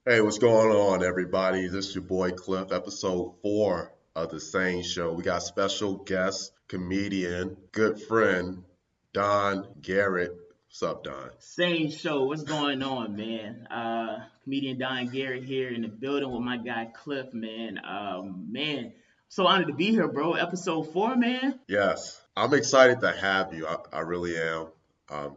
Hey, what's going on, everybody? This is your boy Cliff, episode 4 of the SANE Show. We got special guest, comedian, good friend, Don Garrett. What's up, Don? SANE Show, what's going on, man? Comedian Don Garrett here in the building with my guy Cliff, man. So honored to be here, bro. Episode 4, man. Yes, I'm excited to have you. I really am.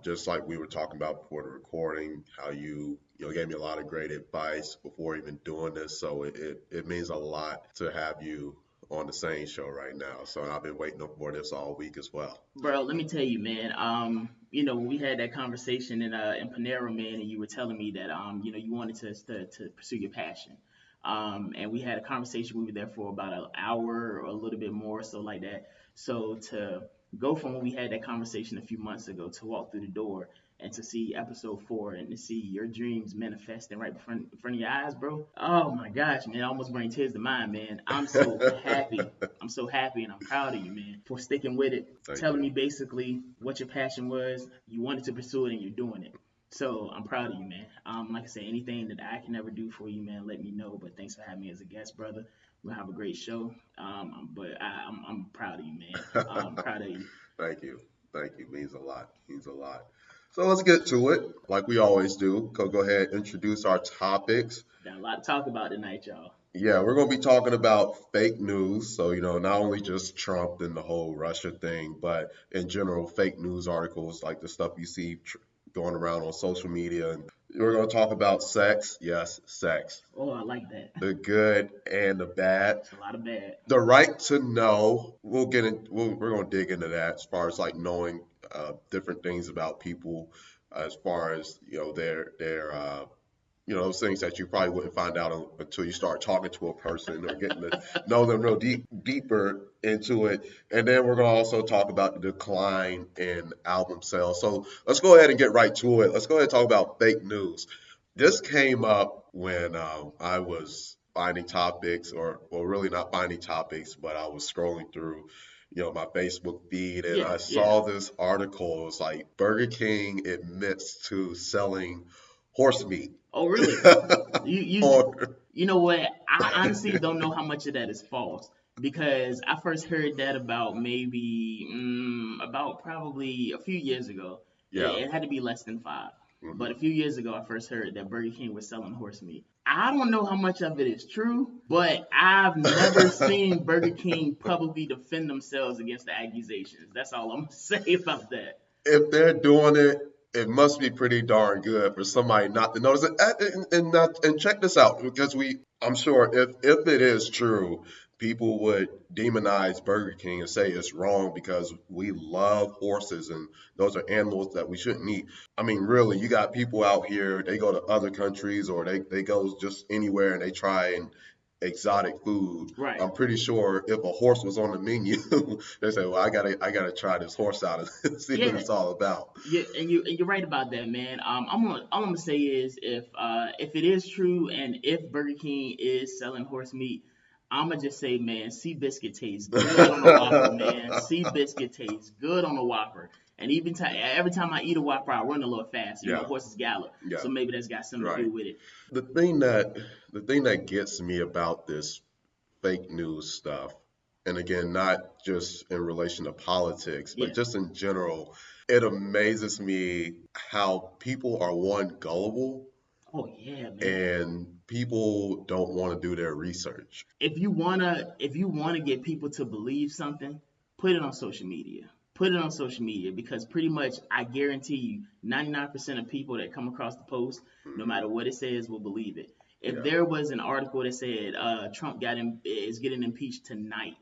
Just like we were talking about before the recording, how you gave me a lot of great advice before even doing this. So it means a lot to have you on the SANE Show right now. So I've been waiting for this all week as well. Bro, let me tell you, man. When we had that conversation in Panera, man, and you were telling me that you wanted to pursue your passion. And we had a conversation. We were there for about an hour or a little bit more, so like that. So to go from when we had that conversation a few months ago to walk through the door and to see episode 4 and to see your dreams manifesting right in front of your eyes, bro. Oh my gosh, man, I almost bring tears to mind, man. I'm so happy. I'm so happy and I'm proud of you, man, for sticking with it, Thank telling you. me basically what your passion was. You wanted to pursue it and you're doing it. So I'm proud of you, man. Like I said, anything that I can ever do for you, man, let me know. But thanks for having me as a guest, brother. We'll have a great show. I'm proud of you, man. I'm proud of you. Thank you. Thank you. Means a lot. Means a lot. So let's get to it, like we always do. Go ahead, introduce our topics. Got a lot to talk about tonight, y'all. Yeah, we're going to be talking about fake news. So, not only just Trump and the whole Russia thing, but in general, fake news articles like the stuff you see going around on social media. And we're going to talk about sex. Yes, sex. Oh, I like that. The good and the bad. It's a lot of bad. The right to know. We'll get in. We're going to dig into that as far as like knowing different things about people, as far as their those things that you probably wouldn't find out until you start talking to a person or getting to know them real deeper into it. And then we're going to also talk about the decline in album sales. So let's go ahead and get right to it. Let's go ahead and talk about fake news. This came up when I was finding topics, or well, really not finding topics, but I was scrolling through, my Facebook feed, and Yeah, I yeah. saw this article. It was like Burger King admits to selling horse meat. Oh, really? You you Or you know what? I honestly don't know how much of that is false because I first heard that about maybe about probably a few years ago. yeah, It had to be less than 5. But hmm a few years ago, I first heard that Burger King was selling horse meat. I don't know how much of it is true, but I've never seen Burger King publicly defend themselves against the accusations. That's all I'm gonna say about that. if they're doing it, it must be pretty darn good for somebody not to notice it. And check this out, because I'm sure if it is true, people would demonize Burger King and say it's wrong because we love horses and those are animals that we shouldn't eat. I mean, really, you got people out here, they go to other countries or they go just anywhere and they try and exotic food. Right. I'm pretty sure if a horse was on the menu, they say, "Well, I gotta try this horse out and see what Yeah, it's all about." yeah, and you're right about that, man. All I'm gonna say is if it is true and if Burger King is selling horse meat, I'm gonna just say, man, Seabiscuit tastes good on the Whopper, man. Seabiscuit tastes good on the Whopper. And every time I eat a Whopper, I run a little faster. Yeah, Horses gallop, yeah, so maybe that's got something to right. do with it. The thing that the thing that gets me about this fake news stuff, and again, not just in relation to politics, but Yeah. just in general, it amazes me how people are one gullible Oh yeah, man. and people don't want to do their research. If you wanna get people to believe something, put it on social media. Put it on social media because pretty much I guarantee you 99% of people that come across the post, no Hmm. matter what it says, will believe it. If Yeah. there was an article that said Trump is getting impeached tonight,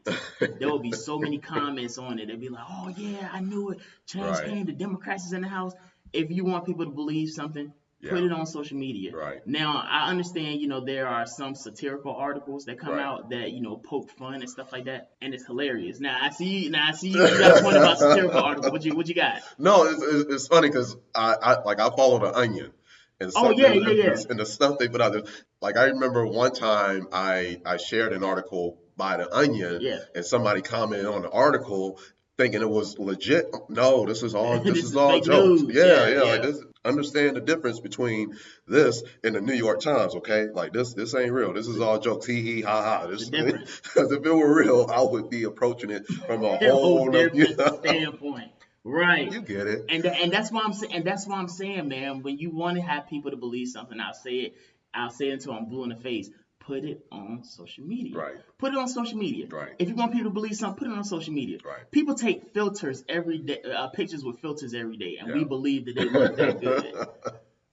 there will be so many comments on it. They'd be like, "Oh yeah, I knew it. Change Right. came. The Democrats is in the House." If you want people to believe something, put Yeah. it on social media. Right. Now, I understand, there are some satirical articles that come Right. out that, poke fun and stuff like that, and it's hilarious. Now I see you got a point about satirical article. What you got? No, it's funny because I follow the Onion, and Oh so yeah, yeah, yeah. and the stuff they put out there. Like I remember one time I shared an article by the Onion, Yeah. and somebody commented on the article thinking it was legit. No, this is all This is all fake jokes. news. Yeah, Yeah, yeah, like yeah. this. understand the difference between this and the New York Times, okay? Like this ain't real. This is all jokes. Hee hee ha ha. The This difference. because if it were real, I would be approaching it from a A whole whole nother, different standpoint. Right. you get it. And that's why I'm saying, man, when you want to have people to believe something, I'll say it until I'm blue in the face. Put it on social media. Right. Put it on social media. Right. If you want people to believe something, put it on social media. Right. People take filters every day, pictures with filters every day, and we Yeah. believe that they look that good.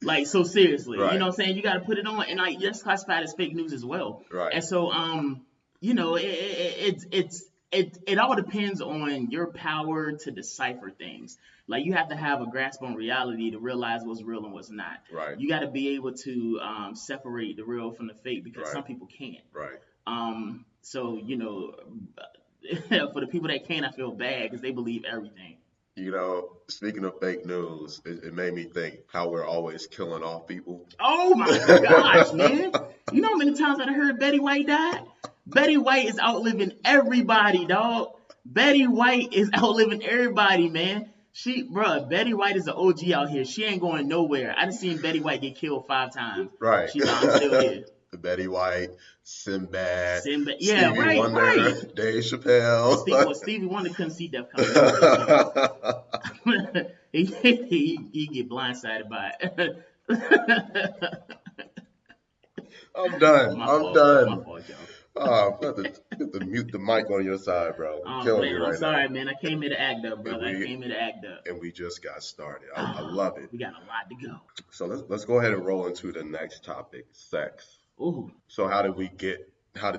Like, so seriously, Right. you know what I'm saying? You got to put it on, and like that's classified as fake news as well. Right. And so, you know, it all depends on your power to decipher things. Like, you have to have a grasp on reality to realize what's real and what's not. Right. You got to be able to separate the real from the fake, because Right. some people can't. Right. So, you know, for the people that can't, I feel bad because they believe everything. You know, speaking of fake news, it made me think how we're always killing off people. Oh my gosh, man. You know how many times I heard Betty White died? Betty White is outliving everybody, dog. Betty White is outliving everybody, man. Betty White is an OG out here. She ain't going nowhere. I done seen Betty White get killed 5 times. Right. She's I'm still here. Betty White, Sinbad, Yeah, Stevie right, Wonder, right. Dave Chappelle. Stevie Wonder couldn't see death coming. he get blindsided by it. I'm done. My I'm fault. done. My fault, y'all. Oh, I'm have to mute the mic on your side, bro. Oh, Killing man, me I'm right sorry, now. man. I came here to act up, brother. I came here to act up. And we just got started. I love it. We got a lot to go. So let's go ahead and roll into the next topic, sex. Ooh, So how did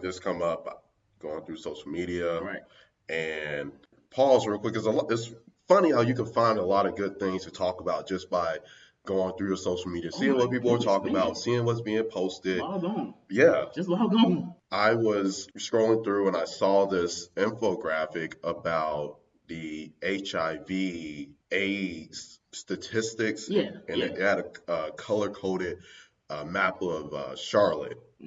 this come up? Going through social media. right. And pause real quick, because it's funny how you can find a lot of good things to talk about just by going through your social media, seeing my what people are goodness, talking man. about, seeing what's being posted. Log on. Yeah. Just log on. I was scrolling through and I saw this infographic about the HIV AIDS statistics. Yeah, And yeah. it had a color-coded map of Charlotte. Oh,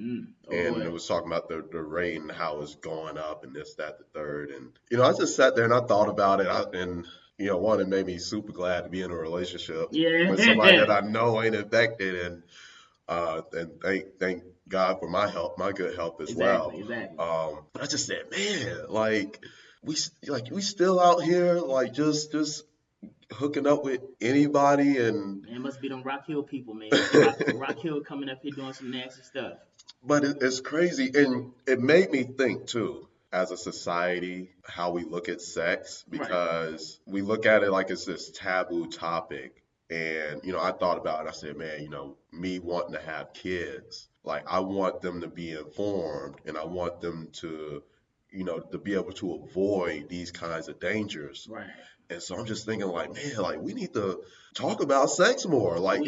And boy. it was talking about the rate and how it's going up and this, that, the third. And, you know, I just sat there and I thought about it. And, you know, one, it made me super glad to be in a relationship Yeah. with somebody that I know ain't infected. And thank God for my good health as well. Exactly. I just said, man, like we still out here, like just hooking up with anybody. And Man, it must be them Rock Hill people, man. Rock Hill coming up here doing some nasty stuff. But it's crazy, and it made me think too, as a society, how we look at sex, because we look at it like it's this taboo topic. And, you know, I thought about it. I said, man, you know, me wanting to have kids, like I want them to be informed, and I want them to, you know, to be able to avoid these kinds of dangers. Right. And so I'm just thinking, like, man, like we need to talk about sex more, like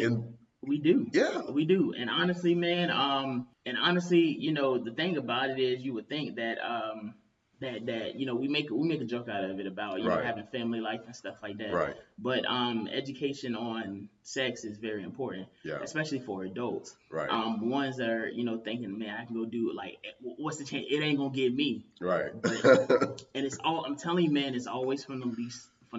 We do. yeah. We do. And honestly, man, you know, the thing about it is you would think that that you know, we make a joke out of it about, you know, having family life and stuff like that. Right. But education on sex is very important. Yeah. Especially for adults. Right. Ones that are, you know, thinking, man, I can go do it, like what's the chance? It ain't gonna get me. Right. And I'm telling you, man, it's always from the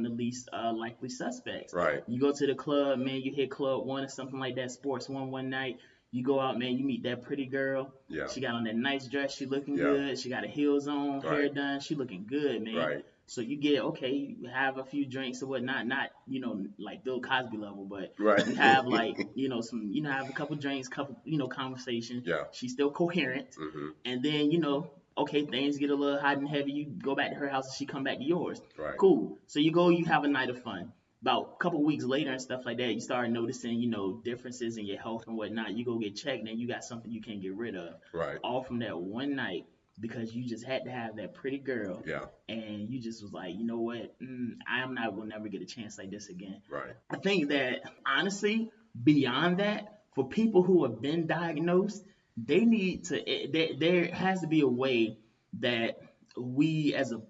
least likely suspects. Right. You go to the club, man, you hit Club One or something like that, Sports one night. You go out, man, you meet that pretty girl. Yeah. She got on that nice dress, she looking good. She got her heels on, hair done, she looking good, man. Right. So you get, okay, you have a few drinks or whatnot, not, you know, like Bill Cosby level, but Right. you have like, you know, have a couple drinks, you know, conversation. Yeah. She's still coherent. Mm-hmm. And then, you know, okay, things get a little hot and heavy. You go back to her house and she come back to yours. Right. Cool. So you go, you have a night of fun. About a couple weeks later and stuff like that, you start noticing, you know, differences in your health and whatnot. You go get checked, and you got something you can't get rid of. Right. All from that one night, because you just had to have that pretty girl. Yeah. And you just was like, you know what? I am not going to never get a chance like this again. Right. I think that, honestly, beyond that, for people who have been diagnosed, they need to, there has to be a way that we as the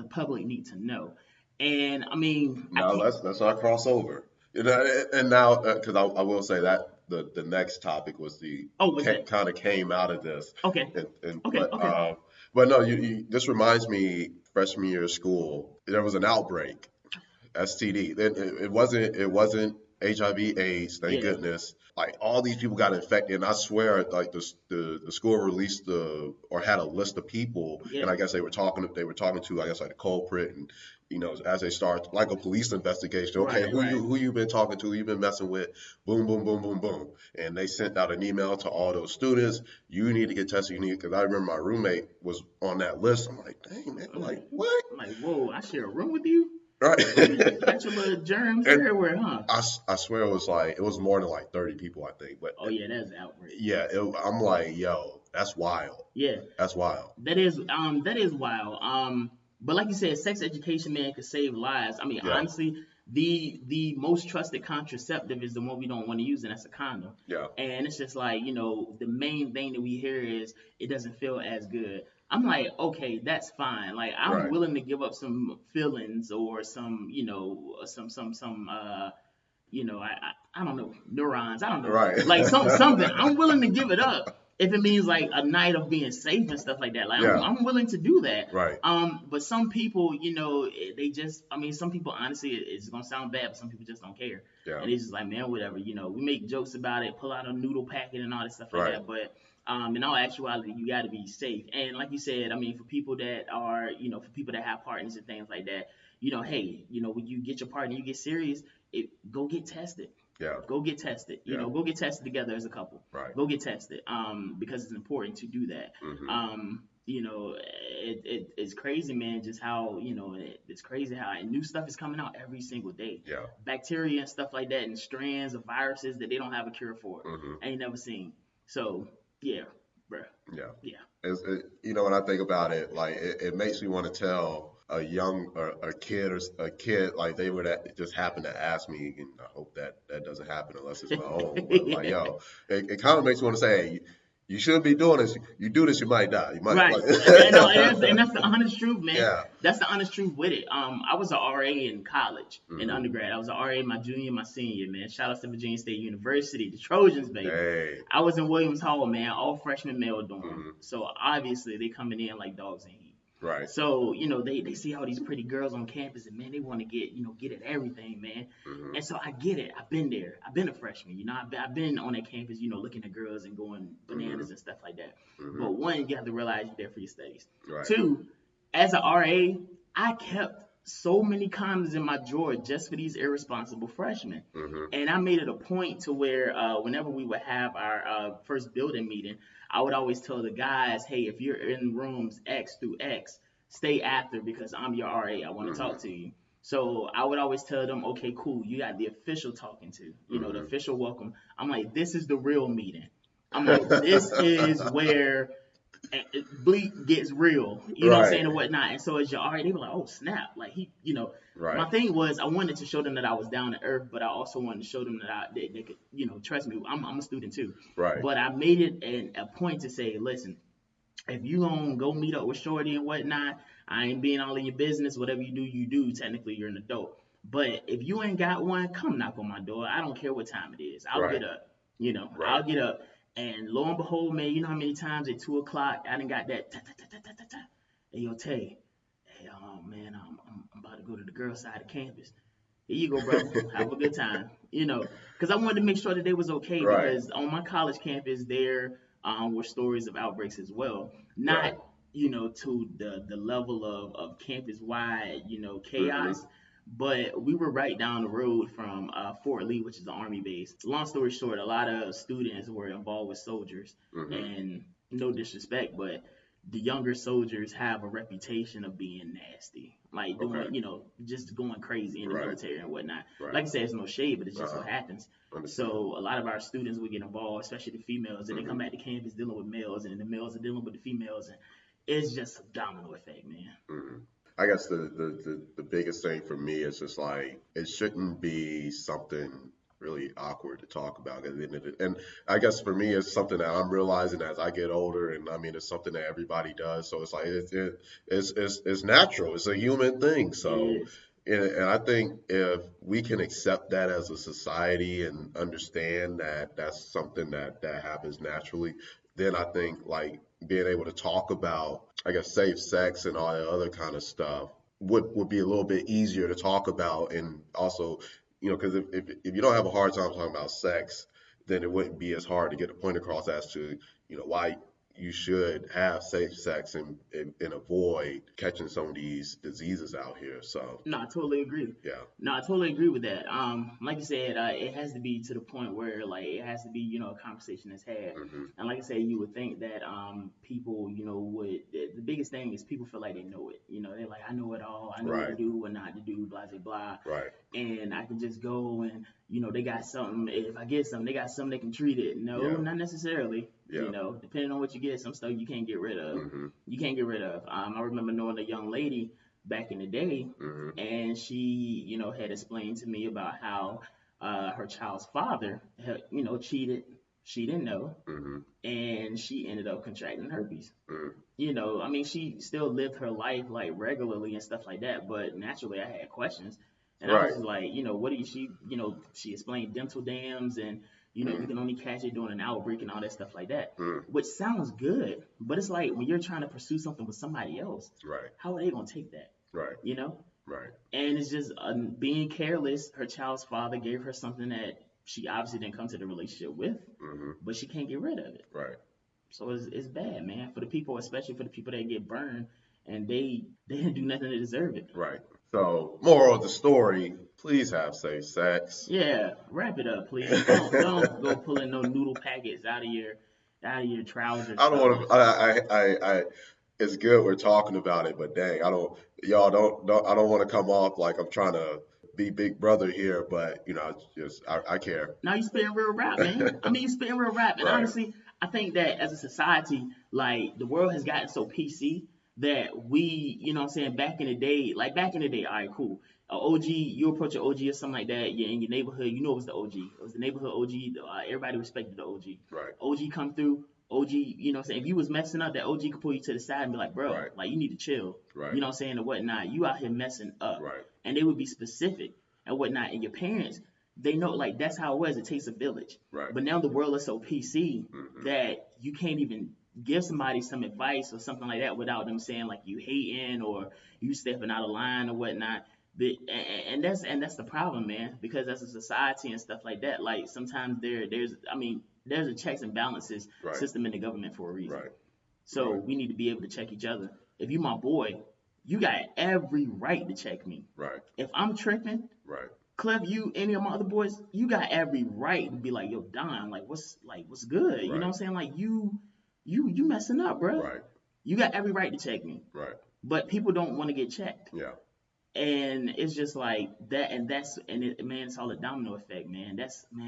public need to know. And I mean, Now let's not cross over. You know, and now because I will say that the next topic was kind of came out of this. Okay. But no, this reminds me, freshman year of school, there was an outbreak, STD. It wasn't HIV/AIDS, thank Yeah, goodness. Like all these people got infected, and I swear, like the school released or had a list of people, yeah, and I guess they were talking to, I guess, like the culprit, and as they start like a police investigation, okay, right, right. who you been talking to, who you been messing with, boom, boom, boom, boom, boom, and they sent out an email to all those students. You need to get tested. You need, because I remember my roommate was on that list. I'm like, dang man, I'm like like, what? I'm like, whoa, I share a room with you. Right. You got your little germs And everywhere, huh? I swear it was more than like 30 people, I think. But Oh yeah, that's outrageous. yeah, I'm like, yo, that's wild. Yeah, That's wild. that is wild. But like you said, sex education, man, could save lives. I mean, Yeah, honestly, the most trusted contraceptive is the one we don't want to use, and that's a condom. yeah, And it's just like, the main thing that we hear is it doesn't feel as good. I'm like, okay, that's fine. Like, I'm right, willing to give up some feelings or some, some I don't know, neurons. I don't know, right. like something. I'm willing to give it up if it means like a night of being safe and stuff like that. Like I'm, Yeah, I'm willing to do that. right. But some people, they just, I mean, some people honestly, it's gonna sound bad, but some people just don't care, Yeah, and it's just like, man, whatever. We make jokes about it, pull out a noodle packet and all that stuff like right. that, but. In all actuality, you got to be safe. And like you said, I mean, for people that are, for people that have partners and things like that, hey, when you get your partner, you get serious, go get tested. Yeah, Go get tested. yeah, Go get tested together as a couple. right. Go get tested. Because it's important to do that. Hmm. It's crazy, man. Just how it's crazy how new stuff is coming out every single day. Yeah. Bacteria and stuff like that, and strands of viruses that they don't have a cure for. Hmm. I ain't never seen. So yeah, bruh. Yeah. Yeah. When I think about it, like it makes me want to tell a young or a kid like they would just happen to ask me, and I hope that doesn't happen unless it's my own. But like, Yeah. yo, it kind of makes me want to say, hey, you shouldn't be doing this. You do this, you might die. You might Right. like, No, and that's the honest truth, man. yeah. That's the honest truth with it. I was an RA in college, in Hmm. undergrad. I was an RA my junior, my senior, man. Shout out to Virginia State University, the Trojans, baby. Hey. I was in Williams Hall, man, all freshman male dorm. Hmm. So obviously they coming in like dogs in heat. Right. So, they see all these pretty girls on campus and man, they want to get at everything, man. Hmm. And so I get it. I've been there. I've been a freshman, I've been on that campus, looking at girls and going Hmm. bananas and stuff like that. Hmm. But one, you have to realize you're there for your studies. Right. Two, as an RA, I kept so many condoms in my drawer just for these irresponsible freshmen. Hmm. And I made it a point to where whenever we would have our first building meeting, I would always tell the guys, hey, if you're in rooms X through X, stay after because I'm your RA. I want to Hmm. talk to you. So I would always tell them, okay, cool, you got the official talking to, the Hmm. official welcome. I'm like, this is the real meeting. I'm like, this is where bleak gets real, what I'm Right. saying, and whatnot. And so as you're already, they were like, oh snap, like my Right. thing was I wanted to show them that I was down to earth, but I also wanted to show them that they could, trust me. I'm a student too, Right. but I made it a point to say, listen, if you gonna go meet up with Shorty and whatnot, I ain't being all in your business. Whatever you do, you do. Technically, you're an adult. But if you ain't got one, come knock on my door. I don't care what time it is. I'll Right. get up. Right. I'll get up. And lo and behold, man, you know how many times at 2 o'clock I done got that ta ta ta ta ta ta ta. Hey yo, Tay. Hey, man, I'm about to go to the girl side of campus. Here you go, brother. Have a good time. Because I wanted to make sure that they was okay. Right. Because on my college campus, there were stories of outbreaks as well. Not, Right. to the level of campus wide, Hmm. chaos. But we were right down the road from Fort Lee, which is the Army base. Long story short, a lot of students were involved with soldiers, Hmm. and no disrespect, but the younger soldiers have a reputation of being nasty, like Okay. doing, just going crazy in the Right. military and whatnot. Right. Like I said, it's no shade, but it's just what Uh-huh. happens. Understood. So a lot of our students would get involved, especially the females, and they come Hmm. back to campus dealing with males, and the males are dealing with the females, and it's just a domino effect, man. Hmm. I guess the biggest thing for me is just like it shouldn't be something really awkward to talk about. And I guess for me, it's something that I'm realizing as I get older, and I mean, it's something that everybody does. So it's like it's natural. It's a human thing. It So. is. And I think if we can accept that as a society and understand that that's something that happens naturally, then I think like being able to talk about, I guess, safe sex and all that other kind of stuff would be a little bit easier to talk about, and also because if you don't have a hard time talking about sex, then it wouldn't be as hard to get a point across as to, why you should have safe sex and avoid catching some of these diseases out here. So, No, I totally agree. yeah. No, I totally agree with that. Like you said, it has to be to the point where like it has to be, a conversation that's had. Hmm. And like I said, you would think that people, would the biggest thing is people feel like they know it. They're like, I know it all. I know what to Right. do, what not to do, blah blah blah. Right. And I can just go and they got something. If I get something, they got something they can treat it. No, Yeah. not necessarily. Yeah. Depending on what you get, some stuff you can't get rid of. Hmm. You can't get rid of. I remember knowing a young lady back in the day, Hmm. and she, had explained to me about how her child's father had, cheated. She didn't know, Hmm. and she ended up contracting herpes. Hmm. I mean, she still lived her life like regularly and stuff like that, but naturally, I had questions, and I was Right. just like, what do you? She explained dental dams, and you Mm. can only catch it during an outbreak and all that stuff like that, Mm. which sounds good, but it's like when you're trying to pursue something with somebody else, Right. how are they gonna take that? Right. You know? Right. And it's just being careless. Her child's father gave her something that she obviously didn't come to the relationship with, Hmm. but she can't get rid of it. Right. So it's bad, man, for the people, especially for the people that get burned and they didn't do nothing to deserve it. Right. So, moral of the story: please have safe sex. Yeah, wrap it up, please. Don't go pulling no noodle packets out of your trousers, I don't want fellas. to. I. It's good we're talking about it, but dang, I don't. Y'all don't. I don't want to come off like I'm trying to be big brother here, but I care. Now you spitting real rap, man. I mean, you spitting real rap, and Right. honestly, I think that as a society, like the world has gotten so PC that we, what I'm saying, back in the day, all right, cool. A OG, you approach an OG or something like that, yeah, in your neighborhood, it was the OG. It was the neighborhood OG. Everybody respected the OG. Right. OG come through, OG, what I'm saying, if you was messing up, that OG could pull you to the side and be like, bro, Right. like you need to chill. Right. What I'm saying, or whatnot. You out here messing up, Right. and they would be specific and whatnot. And your parents, they know like that's how it was. It takes a village. Right. But now the world is so PC Hmm. that you can't even give somebody some advice or something like that without them saying like you hating or you stepping out of line or whatnot. And that's the problem, man. Because as a society and stuff like that, like sometimes there's a checks and balances Right. system in the government for a reason. Right. So Right. we need to be able to check each other. If you my boy, you got every right to check me. Right. If I'm tripping, Right. Clef, you, any of my other boys, you got every right to be like, yo, Don, what's good? You know what I'm saying? Like, you messing up, bro. Right. You got every right to check me, Right. but people don't want to get checked, Yeah. and it's just like that, man, it's all a domino effect, man.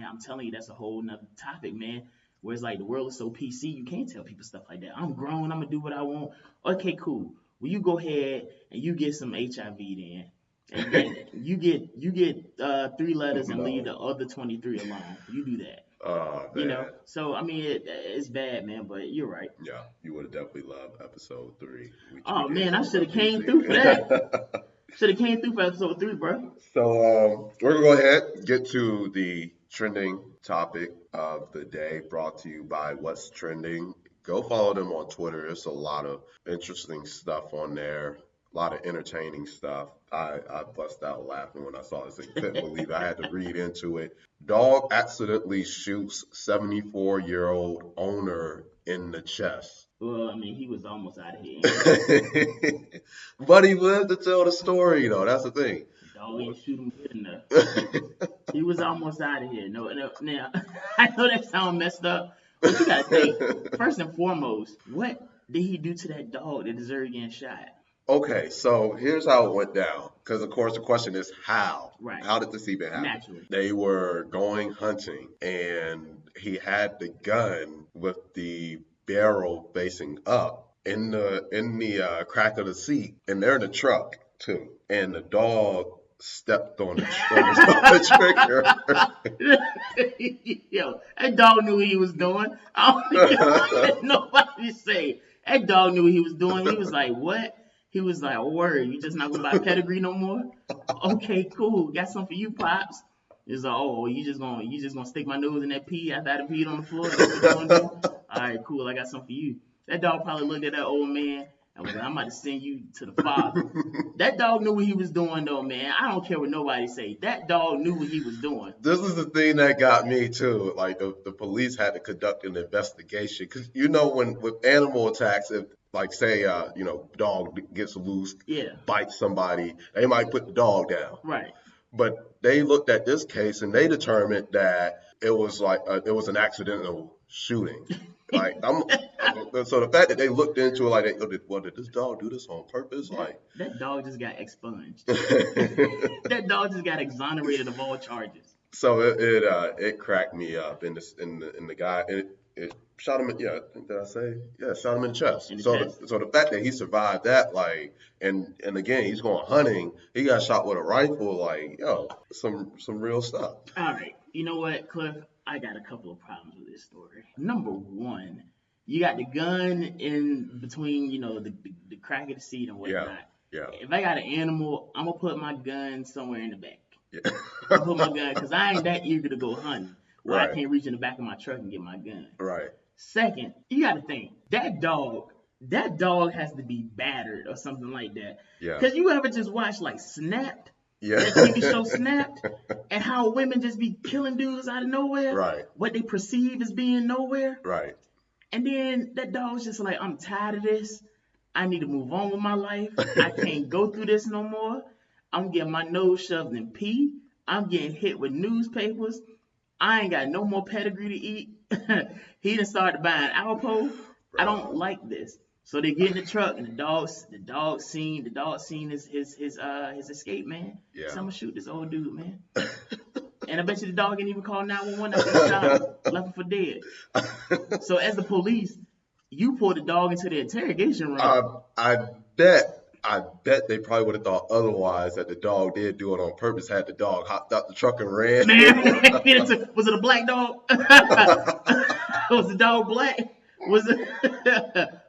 I'm telling you, that's a whole nother topic, man. Where it's like the world is so PC, you can't tell people stuff like that. I'm grown, I'm gonna do what I want. Okay, cool. Well, you go ahead and you get some HIV then. And then you get 3 letters and leave the other 23 alone. You do that. Oh man. So I mean, it's bad, man. But you're right. Yeah, you would have definitely loved episode 3. Oh man, I should have came through for that. Should have came through for episode 3, bro. So we're gonna go ahead and get to the trending topic of the day, brought to you by What's Trending. Go follow them on Twitter. There's a lot of interesting stuff on there. A lot of entertaining stuff. I bust out laughing when I saw this. I couldn't believe it. I had to read into it. Dog accidentally shoots 74-year-old owner in the chest. Well, I mean, he was almost out of here. But he lived to tell the story, That's the thing. Dog ain't shoot him good enough. He was almost out of here. No, now I know that sounds messed up, but you gotta think. First and foremost, what did he do to that dog that deserved getting shot? Okay, so here's how it went down. Because, of course, the question is how? Right. How did this even happen? Naturally. They were going hunting, and he had the gun with the barrel facing up in the crack of the seat, and they're in the truck, too. And the dog stepped on the trigger. Yo, that dog knew what he was doing. I don't let nobody say. That dog knew what he was doing. He was like, what? He was like, oh, word, you just not gonna buy pedigree no more? Okay, cool. Got something for you, Pops. He's like, oh, you just gonna stick my nose in that pee after I peed on the floor? That's what you gonna do? All right, cool. I got something for you. That dog probably looked at that old man I was like, I'm about to send you to the father. That dog knew what he was doing, though, man. I don't care what nobody say. That dog knew what he was doing. This is the thing that got me too. Like the police had to conduct an investigation because you know when with animal attacks, if like say dog gets loose, Yeah, bites somebody, they might put the dog down. right. But they looked at this case and they determined that it was like it was an accidental shooting. Like so the fact that they looked into it like did this dog do this on purpose? Like That dog just got expunged. That dog just got exonerated of all charges. so it cracked me up in the guy it shot him did I say shot him in the chest. In the So chest. so the fact that he survived that like and again he's going hunting, he got shot with a rifle, like some real stuff. All right. You know what, Cliff? I got a couple of problems with this story. Number one, you got the gun in between, the crack of the seat and Yeah, whatnot. yeah, If I got an animal, I'm gonna put my gun somewhere in the back. yeah. I put my gun because I ain't that eager to go hunting where I Right, can't reach in the back of my truck and get my gun. right. Second, you got to think that dog has to be battered or something like that. Yeah, Because you ever just watch like Snapped, yeah. that TV show Snapped, and how women just be killing dudes out of nowhere, Right, what they perceive as being nowhere, right. and then that dog's just like, I'm tired of this. I need to move on with my life. I can't go through this no more. I'm getting my nose shoved in pee. I'm getting hit with newspapers. I ain't got no more pedigree to eat. He done started buying Alpo. I don't Bro. like this. So they get in the truck and the dog seen his escape, man. Yeah. So I'm gonna shoot this old dude, man. And I bet you the dog ain't even called 911 after he shot him, left him for dead. So as the police, you pulled the dog into the interrogation room. I bet they probably would have thought otherwise, that the dog did do it on purpose, had the dog hopped out the truck and ran. Man, was it a black dog? Was the dog black? Was it?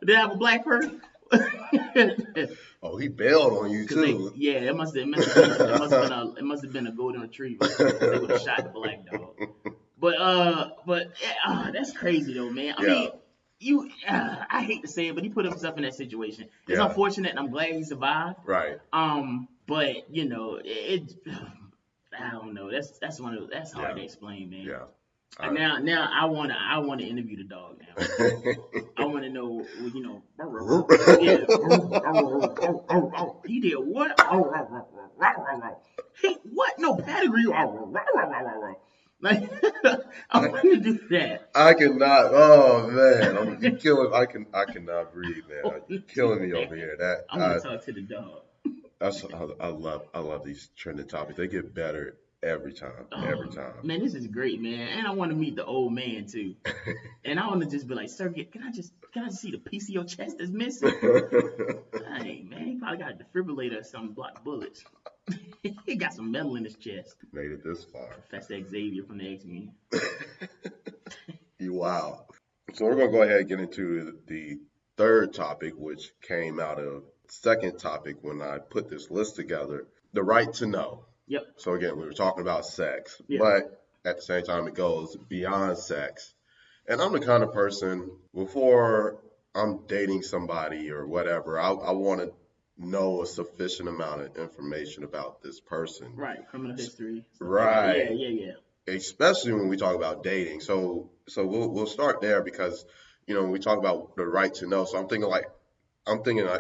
Did it have a black fur? Oh, he bailed on you too. It must have been a golden retriever. They would have shot the black dog. But that's crazy though, man. I mean, I hate to say it, but he put himself in that situation. It's Yeah. unfortunate, and I'm glad he survived. Right. But I don't know. That's one of those, that's hard to explain, man. Yeah. Now I wanna interview the dog now. I wanna know, yeah. He did what? He what? No pedigree. Like I want to do that. I cannot. Oh man, you killing. I cannot breathe, man. You're killing me over here. I'm gonna talk to the dog. I love these trending topics. They get better every time. Every time. Man, this is great, man. And I want to meet the old man too. And I want to just be like, sir, can I just see the piece of your chest that's missing? Dang, man, he probably got a defibrillator or something to block bullets. He got some metal in his chest. Made it this far. Professor Xavier from the X-Men. Wow. So we're gonna go ahead and get into the third topic, which came out of second topic when I put this list together: the right to know. Yep. So again, we were talking about sex, Yeah. but at the same time, it goes beyond sex. And I'm the kind of person, before I'm dating somebody or whatever, I want to know a sufficient amount of information about this person. Right. Criminal history. Right. Yeah. Especially when we talk about dating. So we'll start there because, when we talk about the right to know. So I'm thinking like,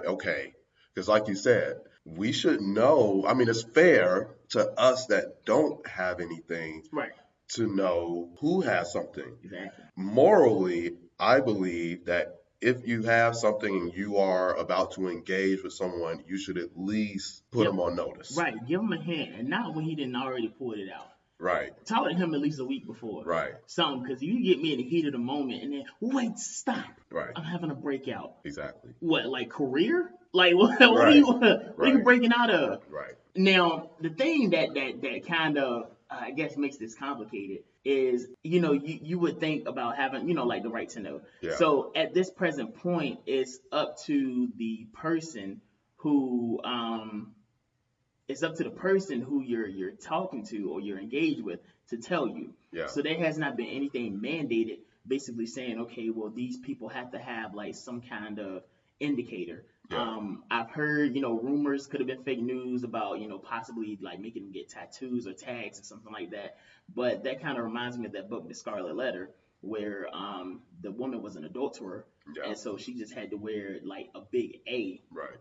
okay, because like you said, we should know. I mean, it's fair to us that don't have anything Right. to know who has something. Exactly. Morally, I believe that if you have something and you are about to engage with someone, you should at least put them on notice. Right. Give him a hint, and not when he didn't already pull it out. Right. Talk to him at least a week before. Right. Something, because you get me in the heat of the moment, and then wait, stop. Right. I'm having a breakout. Exactly. What, like career? Like what are you breaking out of? Right. Now, the thing that kind of I guess makes this complicated is, you would think about having, like the right to know. Yeah. So at this present point, it's up to the person who you're talking to or you're engaged with to tell you. Yeah. So there has not been anything mandated basically saying, okay, well, these people have to have like some kind of indicator. Yeah. I've heard, rumors could have been fake news about, possibly like making them get tattoos or tags or something like that. But that kind of reminds me of that book, The Scarlet Letter, where the woman was an adulterer, Yeah. and so she just had to wear like a big A, Right.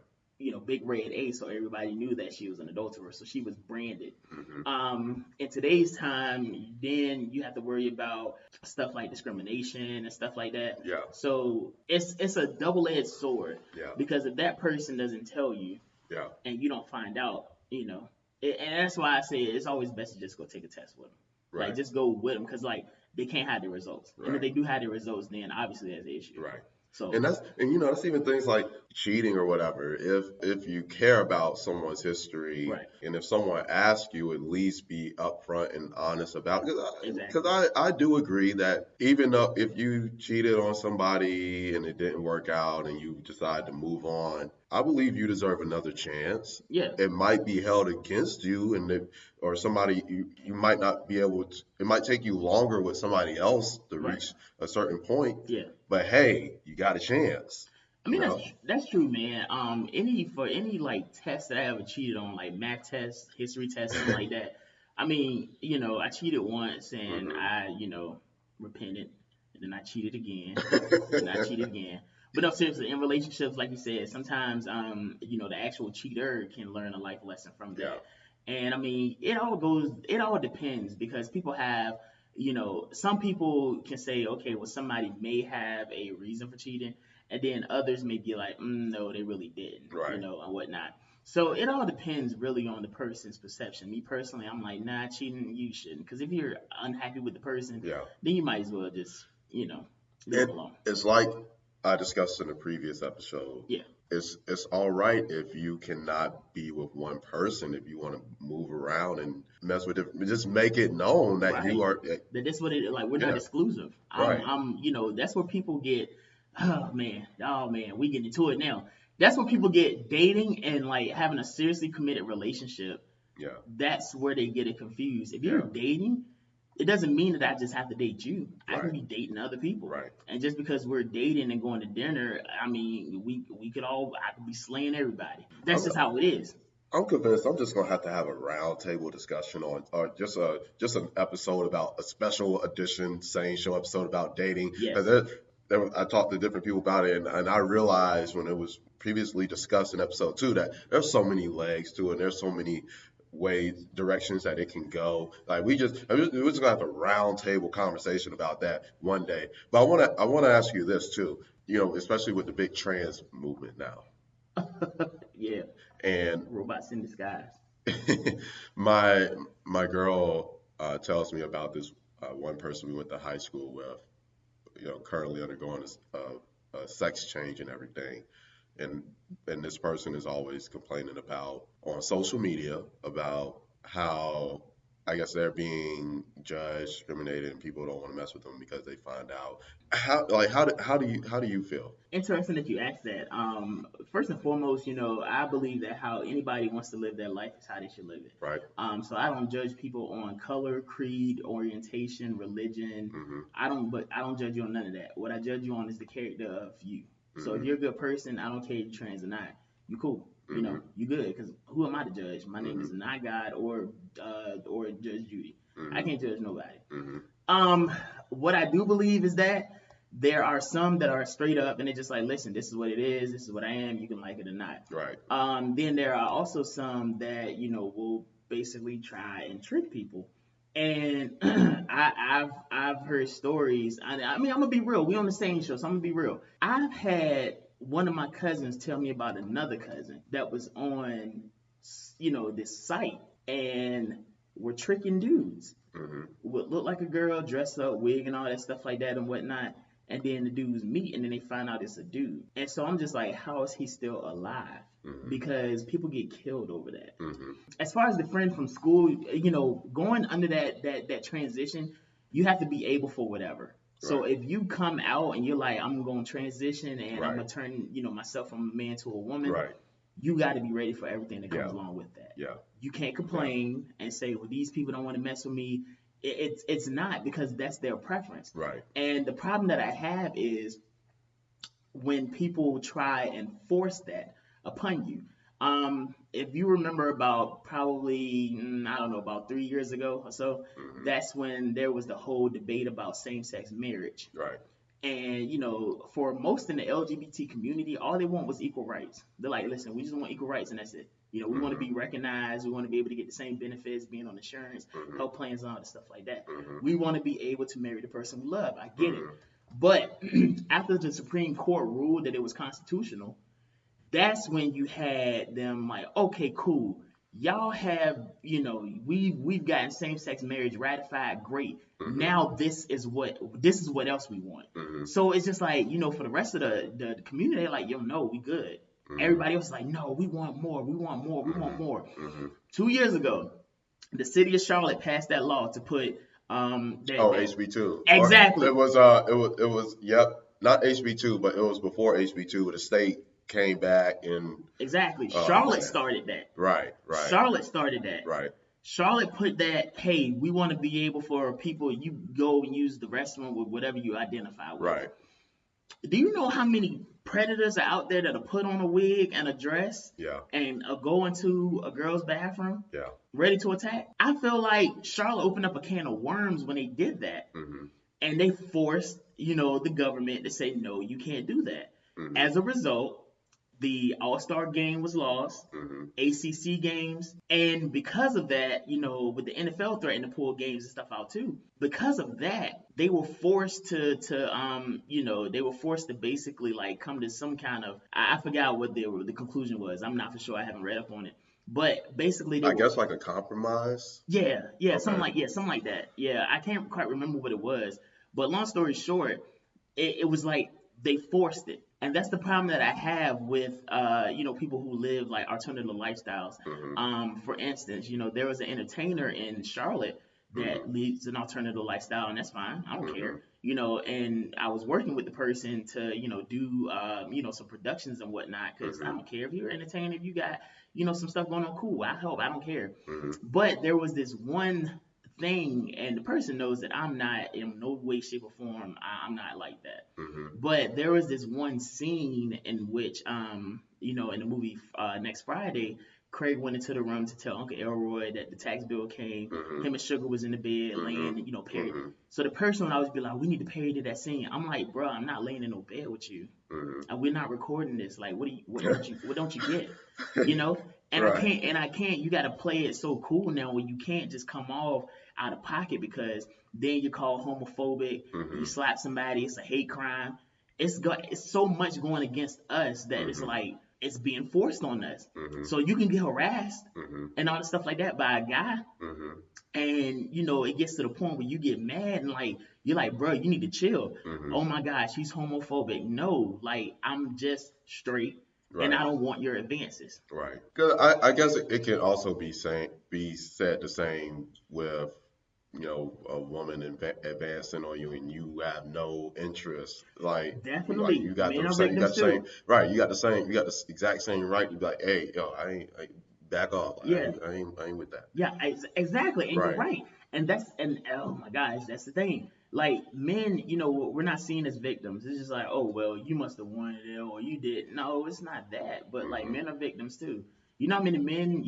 big red A, so everybody knew that she was an adulterer. So she was branded. Hmm. In today's time, then you have to worry about stuff like discrimination and stuff like that. Yeah. So it's a double-edged sword, Yeah. because if that person doesn't tell you Yeah. and you don't find out, and that's why I say it's always best to just go take a test with them. Like Right. just go with them, because like they can't hide the results, and if Right. they do hide the results, then obviously there's an issue. Right. So And that's even things like cheating or whatever. If you care about someone's history, right, and if someone asks you, at least be upfront and honest about, because exactly, I do agree that even though if you cheated on somebody and it didn't work out and you decide to move on, I believe you deserve another chance. yeah, It might be held against you, or somebody you might not be able to. It might take you longer with somebody else to right, reach a certain point, yeah. but hey, you got a chance, I you mean know? that's true, man. Any like test that I ever cheated on, like math test, history test, something like that. I mean, I cheated once and Hmm. I, repented, and then I cheated again, and I cheated again. But no, seriously, in relationships, like you said, sometimes the actual cheater can learn a life lesson from Yeah. that. And I mean, it all depends, because people have, some people can say, okay, well, somebody may have a reason for cheating, and then others may be like, no, they really didn't, Right. and whatnot. So it all depends really on the person's perception. Me personally, I'm like, nah, cheating, you shouldn't, because if you're unhappy with the person, Yeah. then you might as well just, leave them It alone. it's like I discussed in the previous episode. Yeah, It's all right if you cannot be with one person, if you want to move around and mess with it. Just make it known that you right. are. That's what it like. We're not Yeah. exclusive. Right. That's where people get. Oh man, we getting into it now. That's where people get dating and like having a seriously committed relationship. Yeah. That's where they get it confused. If you're Yeah. dating, it doesn't mean that I just have to date you. I can Right. be dating other people. Right. And just because we're dating and going to dinner, I mean, we could all I could be slaying everybody. That's I'm just how it is. I'm convinced I'm just gonna have a roundtable discussion on, or just an episode about a special edition SANE Show episode about dating. 'Cause Yes. I talked to different people about it, and I realized when it was previously discussed in episode 2 that there's so many legs to it, and there's so many directions that it can go. Like we're just gonna have a roundtable conversation about that one day. But I wanna ask you this too. Especially with the big trans movement now, Yeah. and Robots in disguise. my my girl tells me about this one person we went to high school with, currently undergoing a sex change and everything, and this person is always complaining about on social media about how I guess they're being judged, discriminated, and people don't want to mess with them because they find out. How do you feel? Interesting that you asked that. First and foremost, I believe that how anybody wants to live their life is how they should live it. Right. So I don't judge people on color, creed, orientation, religion. Hmm. But I don't judge you on none of that. What I judge you on is the character of you. So if Hmm. you're a good person, I don't care if you're trans or not. You cool. Hmm. You good. Because who am I to judge? My name Hmm. is not God or Judge Judy. I Hmm. can't judge nobody. Hmm. Um, what I do believe is that there are some that are straight up and they're just like, listen, this is what it is, this is what I am, you can like it or not. Right. Then there are also some that, will basically try and trick people. And I've heard stories. I mean, I'm gonna be real. We on the same show, so I'm gonna be real. I've had one of my cousins tell me about another cousin that was on, this site, and were tricking dudes, Hmm. would look like a girl, dress up, wig and all that stuff like that and whatnot. And then the dudes meet and then they find out it's a dude. And so I'm just like, how is he still alive? Hmm. Because people get killed over that. Hmm. As far as the friend from school, going under that transition, you have to be able for whatever. So Right. if you come out and you're like, I'm going to transition and I'm Right. going to turn, myself from a man to a woman, Right. you got to be ready for everything that Yeah. comes along with that. Yeah. You can't Yeah. complain and say, well, these people don't want to mess with me. It's not, because that's their preference. Right. And the problem that I have is when people try and force that upon you. If you remember about probably, I don't know, about 3 years ago or so, Hmm. that's when there was the whole debate about same-sex marriage. Right. And for most in the LGBT community, all they want was equal rights. They're like, listen, we just want equal rights, and that's it. We want to Hmm. be recognized. We want to be able to get the same benefits, being on insurance, Hmm. health plans, and all that stuff like that. Hmm. We want to be able to marry the person we love. I get it. Hmm. But after the Supreme Court ruled that it was constitutional, that's when you had them like, okay, cool. Y'all have, we've gotten same-sex marriage ratified, great. Hmm. Now this is what else we want. Hmm. So it's just like, for the rest of the community, they're like, yo, no, we good. Hmm. Everybody else is like, no, we want more, we want more, we want Hmm. more. Hmm. 2 years ago, the city of Charlotte passed that law to put Oh, that HB2, or exactly, it was yep, not HB2, but it was before HB2. The state came back and exactly. oh Charlotte man, started that. right, right, Charlotte started that. right, Charlotte put that, hey, we want to be able for people, you go and use the restroom with whatever you identify with. right, Do you know how many predators are out there that are put on a wig and a dress yeah, and go into a girl's bathroom yeah, ready to attack? I feel like Charlotte opened up a can of worms when they did that. hmm, And they forced, the government to say, no, you can't do that. hmm, As a result, the All-Star game was lost, hmm, ACC games, and because of that, with the NFL threatening to pull games and stuff out too, because of that, they were forced to basically like come to some kind of, I forgot what the conclusion was. I'm not for sure. I haven't read up on it, but basically they I were, guess like a compromise. yeah, Okay. something like that. Yeah, I can't quite remember what it was, but long story short, it was like they forced it, and that's the problem that I have with people who live like alternative lifestyles. Hmm. For instance, there was an entertainer in Charlotte Hmm. that leads an alternative lifestyle, and that's fine. I don't Hmm. care. And I was working with the person to do some productions and whatnot, because I Hmm. don't care if you're entertaining, if you got some stuff going on, cool. I help. I don't care. Hmm. But there was this one thing, and the person knows that I'm not in no way, shape, or form. I'm not like that. Hmm. But there was this one scene in which, in the movie Next Friday, Craig went into the room to tell Uncle Elroy that the tax bill came. Hmm. Him and Sugar was in the bed Hmm. laying, parody. Hmm. So the person would always be like, "We need to parody that scene." I'm like, "Bro, I'm not laying in no bed with you. Hmm. And we're not recording this. Like, what don't you get? You know?" And I Right. can't, you got to play it so cool now where you can't just come off out of pocket, because then you call homophobic, you Hmm. slap somebody, it's a hate crime. It's so much going against us that it's Hmm. like it's being forced on us. Hmm. So you can get harassed Hmm. and all the stuff like that by a guy, Hmm. and it gets to the point where you get mad and like you're like, bro, you need to chill. Hmm. Oh my gosh, he's homophobic. No, like I'm just straight, and Right. I don't want your advances. Right. 'Cause I guess it can also be said the same with, a woman advancing on you and you have no interest. Like Definitely, you got men the are same, victims too. right. You got the exact same right to be like, hey, yo, I back off. Yeah, I ain't with that. yeah, exactly, and you're Right. right. And oh my gosh, that's the thing. Like men, we're not seen as victims. It's just like, oh well, you must have wanted it or you did. No, it's not that. But like Hmm. men are victims too. You know how many men,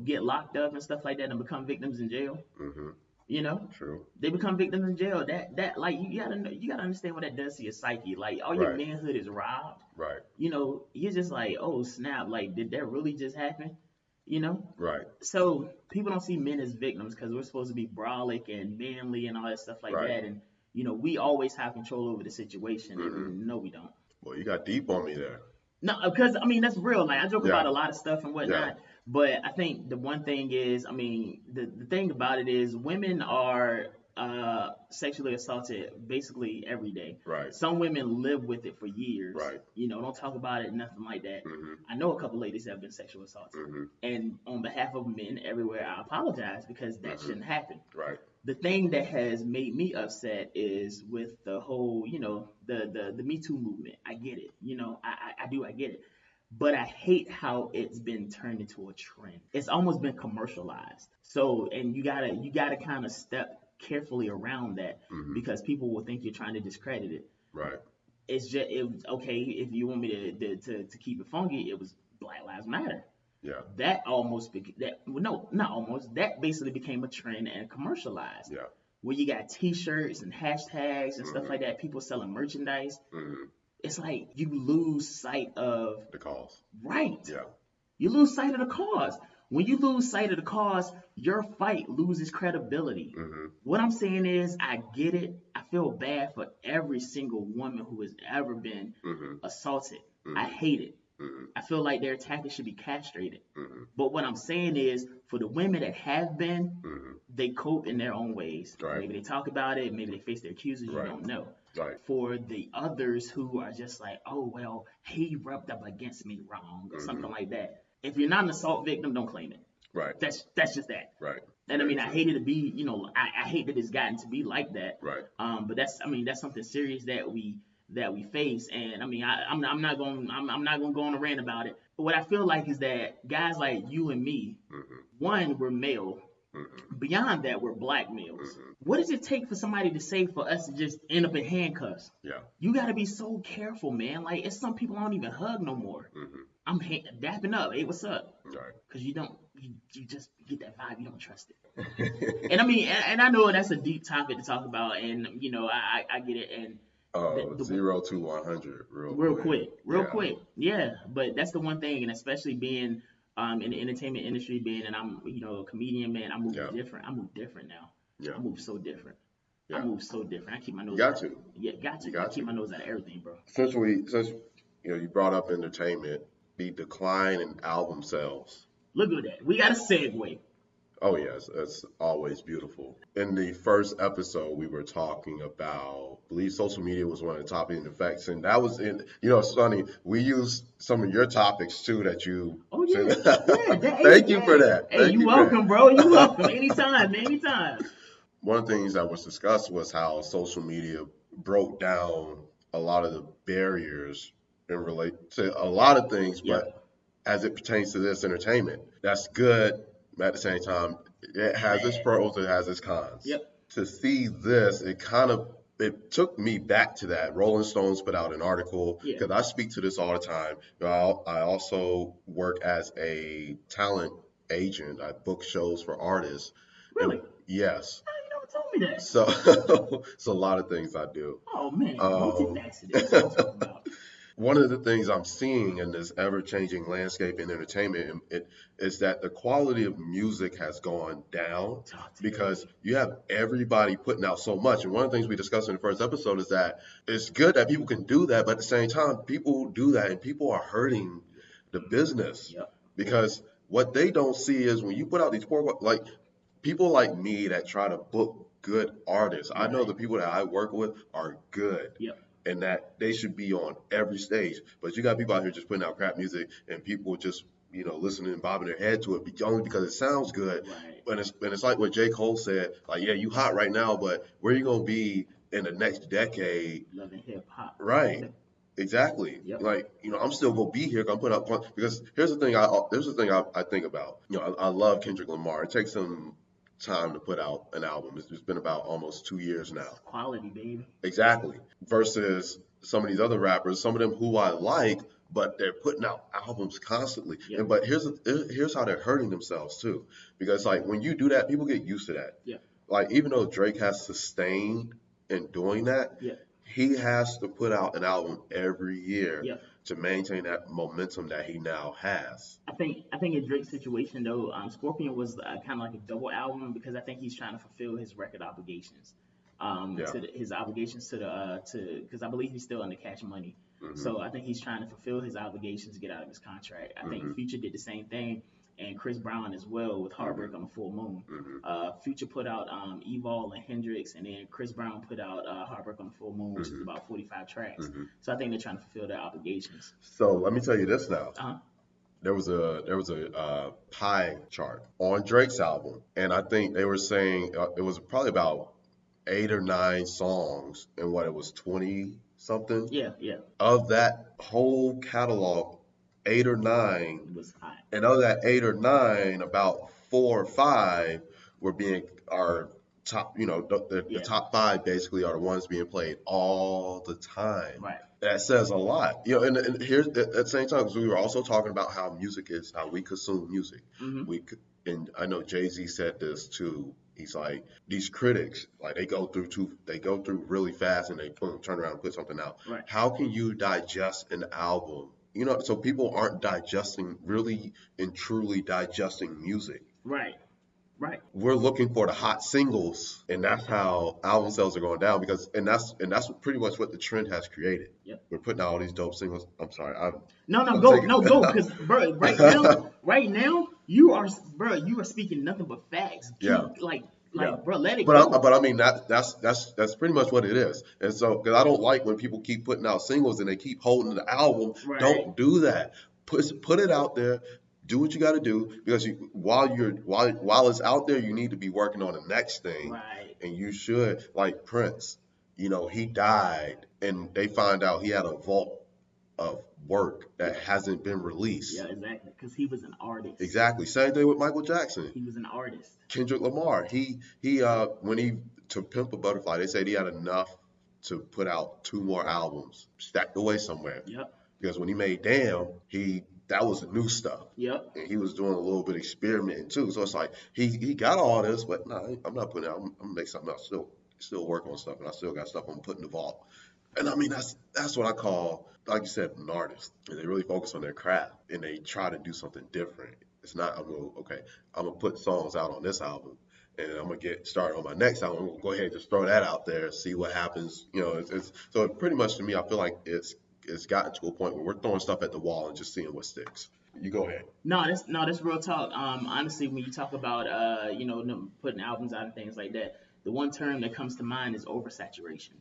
get locked up and stuff like that and become victims in jail? Hmm. You know, True. they become victims in jail. That like you gotta understand what that does to your psyche. Like all your Right. manhood is robbed. Right. You're just like, oh snap, like did that really just happen? You know? Right. So people don't see men as victims because we're supposed to be brolic and manly and all that stuff like Right. that. And we always have control over the situation, Hmm. and no, we don't. Well, you got deep on me there. No, because I mean that's real. Like I joke about Yeah. a lot of stuff and Yeah. whatnot, but I think the one thing is, I mean, the thing about it is, women are sexually assaulted basically every day. Right. Some women live with it for years. Right. Don't talk about it, nothing like that. Hmm. I know a couple ladies that have been sexually assaulted, Hmm. and on behalf of men everywhere, I apologize because that Hmm. shouldn't happen. Right. The thing that has made me upset is with the whole, the Me Too movement. I get it, I get it, but I hate how it's been turned into a trend. It's almost been commercialized. So, and you gotta kind of step carefully around that Hmm. because people will think you're trying to discredit it. Right. it's just it was okay if you want me to keep it funky. It was Black Lives Matter. Yeah. That almost that well, no, not almost. That basically became a trend and commercialized. Yeah. Where you got T-shirts and hashtags and stuff Mhm. like that. People selling merchandise. Mhm. It's like you lose sight of The cause. right. Yeah. You lose sight of the cause. When you lose sight of the cause, your fight loses credibility. Mhm. What I'm saying is, I get it. I feel bad for every single woman who has ever been Mhm. assaulted. I Mhm. hate it. Mhm. I feel like their attackers should be castrated. Mhm. But what I'm saying is, for the women that have been, Mhm. they cope in their own ways. Right. Maybe they talk about it, maybe they face their accusers, you Right. don't know. Right. For the others who are just like, oh, well, he rubbed up against me wrong or something Mhm. like that. If you're not an assault victim, don't claim it. Right. That's just that. Right. And I Very mean, I true. hate it to be, I hate that it's gotten to be like that. Right. But that's something serious that we face. And I mean, I'm not going to go on a rant about it. But what I feel like is that guys like you and me, Mhm. one, we're male. Mhm. Beyond that, we're black males. Mhm. What does it take for somebody to say for us to just end up in handcuffs? Yeah. You got to be so careful, man. Like, it's some people I don't even hug no more. Mhm. I'm dapping up. Hey, what's up? Right. Because you just get that vibe. You don't trust it. And I mean, and I know that's a deep topic to talk about, and I get it. And Oh, 0 to 100, real quick. real Yeah. quick, yeah. But that's the one thing, and especially being in the entertainment industry, being and I'm a comedian, man. I move Yeah. different. I move different now. Yeah. I move so different. I Yeah. move so different. I keep my You nose got out. to. Yeah, got You to. I got keep to. my nose out of everything, bro. Since you brought up entertainment, the decline in album sales. Look at that. We got a segue. Oh yes, it's always beautiful. In the first episode, we were talking about, I believe social media was one of the top effects, and that was in. It's funny. We used some of your topics too that you Oh said. yeah, yeah. Thank you for that. Hey, Thank you you for welcome, bro. You welcome. that. Anytime, man. Anytime. One of the things that was discussed was how social media broke down a lot of the barriers in relate to a lot of things, but Yep. as it pertains to this entertainment, that's good. At the same time, it has its Bad. pros, it has its cons. Yep. To see this, it took me back to that. Rolling Stones put out an article Yeah. because I speak to this all the time. I also work as a talent agent. I book shows for artists, and Really? yes, Oh, you never told me that. so it's a lot of things I do. Oh man, Um, multifaceted. That's what I'm talking about. One of the things I'm seeing in this ever-changing landscape in entertainment is that the quality of music has gone down Talk to because me. you have everybody putting out so much. And one of the things we discussed in the first episode is that it's good that people can do that, but at the same time, people do that and people are hurting the business Yep. because what they don't see is when you put out these poor, like people like me that try to book good artists. I know Right. the people that I work with are good Yep. and that they should be on every stage. But you got people out here just putting out crap music and people just, listening and bobbing their head to it only because it sounds good. Right. And it's like what J. Cole said, like, yeah, you hot right now, but where you gonna be in the next decade? Loving hip hop. Right. Exactly. Yep. Like, I'm still gonna be here. I'm putting up because here's the thing I think about. I love Kendrick Lamar. It takes him time to put out an album. It's been about almost 2 years now. It's quality, baby. Exactly. Versus some of these other rappers, some of them who I like, but they're putting out albums constantly. Yep. But here's how they're hurting themselves too. Because like when you do that, people get used to that. Yep. Like even though Drake has sustained in doing that, Yep. he has to put out an album every year Yep. to maintain that momentum that he now has. I think in Drake's situation though, Scorpion was kind of like a double album because I think he's trying to fulfill his record obligations, Yeah. his obligations to because I believe he's still under Cash Money. Hmm. So I think he's trying to fulfill his obligations to get out of his contract. I think Hmm. Future did the same thing, and Chris Brown as well with Heartbreak on the Full Moon. Hmm. Future put out Evol and Hendrix, and then Chris Brown put out Heartbreak on the Full Moon, which is Hmm. about 45 tracks. Hmm. So I think they're trying to fulfill their obligations. So let me tell you this now. Uh-huh. There was a pie chart on Drake's album, and I think they were saying it was probably about 8 or 9 songs, and what it was 20 something Yeah, yeah, of that whole catalog, 8 or 9, it was hot. and of that 8 or 9, about 4 or 5 are top. The Yeah, top 5 basically are the ones being played all the time. right. That says a lot. And here's at the same time, 'cause we were also talking about how music is, how we consume music. Mm-hmm. And I know Jay-Z said this too. He's like, these critics, like they go through really fast and they boom, turn around and put something out. Right. How can you digest an album? So people aren't digesting, really and truly digesting music. Right. Right. We're looking for the hot singles, and that's how album sales are going down because and that's pretty much what the trend has created. Yep. We're putting out all these dope singles. I'm sorry, No, no, I'm go, taking. no, go, because bro, right now, bro, you are speaking nothing but facts. Yeah, Keep yeah. bro, let it go. But I mean that's pretty much what it is. And so because I don't like when people keep putting out singles and they keep holding the album. Right, Don't do that. Put it out there. Do what you got to do because while it's out there, you need to be working on the next thing. right. And you should, like Prince. He died and they find out he had a vault of work that Yeah, hasn't been released. yeah, exactly. Because he was an artist. Exactly. Same thing with Michael Jackson. He was an artist. Kendrick Lamar. He when he to Pimp a Butterfly, they said he had enough to put out 2 more albums stacked away somewhere. Yep, Because when he made Damn, that was the new stuff. yep. And he was doing a little bit of experimenting too. So it's like he got all this, but no, I'm not putting it out. I'm gonna make something else. Still work on stuff, and I still got stuff I'm putting in the vault. And I mean that's what I call, like you said, an artist. And they really focus on their craft and they try to do something different. It's not I'm gonna put songs out on this album and I'm gonna get started on my next album. I'm gonna go ahead and just throw that out there, see what happens. So pretty much to me, I feel like it's gotten to a point where we're throwing stuff at the wall and just seeing what sticks. You go ahead. That's real talk. Honestly, when you talk about them putting albums out and things like that, the one term that comes to mind is oversaturation.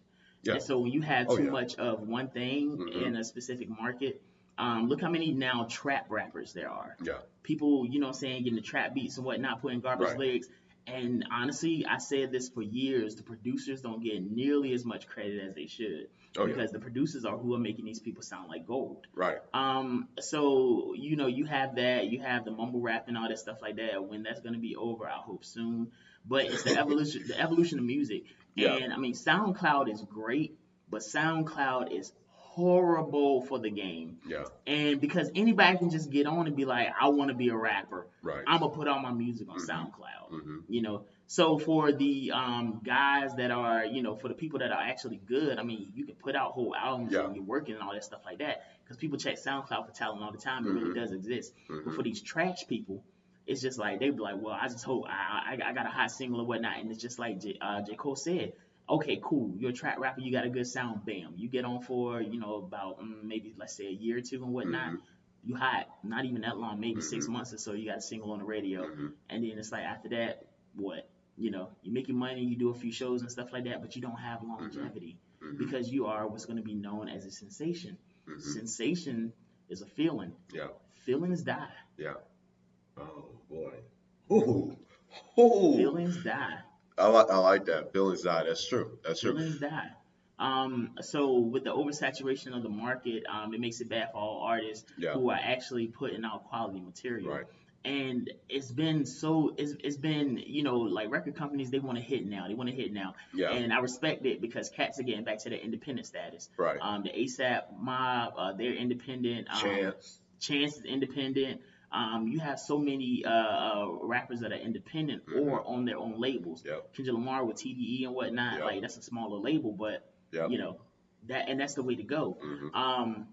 Yeah. And so when you have Oh too yeah. much of one thing in Hmm. a specific market, look how many now trap rappers there are. Yeah. People, you know what I'm saying, getting the trap beats and whatnot, putting garbage Right. lyrics. And honestly, I said this for years, the producers don't get nearly as much credit as they should. Oh yeah. Because the producers are who are making these people sound like gold. Right. So you have that, you have the mumble rap and all that stuff like that. When that's gonna be over, I hope soon. But it's the evolution of music. Yeah. And I mean, SoundCloud is great, but SoundCloud is horrible for the game. Yeah. And because anybody can just get on and be like, I want to be a rapper. Right. I'm gonna put all my music on Mhm. SoundCloud. Mhm. So for the guys that are, for the people that are actually good, I mean, you can put out whole albums Yeah. and you're working and all that stuff like that. Because people check SoundCloud for talent all the time. It really Mhm. does exist. But for Mhm. these trash people, it's just like they be like, well, I just hope I got a hot single or whatnot, and it's just like J. Cole said. Okay, cool. You're a trap rapper. You got a good sound. Bam. You get on for about maybe let's say a year or two and whatnot. Mhm. You hot. Not even that long. Maybe 6 months Mhm. or so. You got a single on the radio, Mhm. and then it's like after that, what? You make your money. You do a few shows and stuff like that, but you don't have Mhm. longevity Mhm. because you are what's going to be known as a sensation. Mhm. Sensation is a feeling. Yeah. Feelings die. Yeah. Oh boy. Ooh. Ooh. Feelings die. I like that. Feelings die. That's true. That's true. Feelings die. So with the oversaturation of the market, it makes it bad for all artists Yeah. who are actually putting out quality material. Right. And it's been like record companies, they want to hit now. They want to hit now. Yeah. And I respect it because cats are getting back to their independent status. Right. The ASAP Mob, they're independent. Chance. Chance is independent. You have so many rappers that are independent Mhm. or on their own labels. Yep. Kendrick Lamar with TDE and whatnot, Yep. like that's a smaller label, but Yep. you know that's the way to go. Mhm.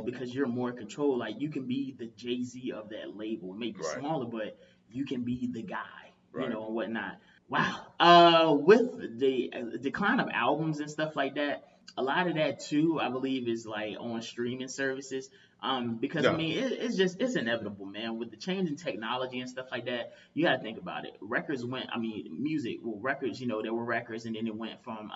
Because you're more in control. Like you can be the Jay-Z of that label. It may be Right. smaller, but you can be the guy, Right. and whatnot. Wow. With the decline of albums and stuff like that, a lot of that too, I believe, is like on streaming services. Because I Yeah. mean, it's inevitable, man. With the change in technology and stuff like that, you got to think about it. Records went, I mean, music. Well, records, there were records, and then it went from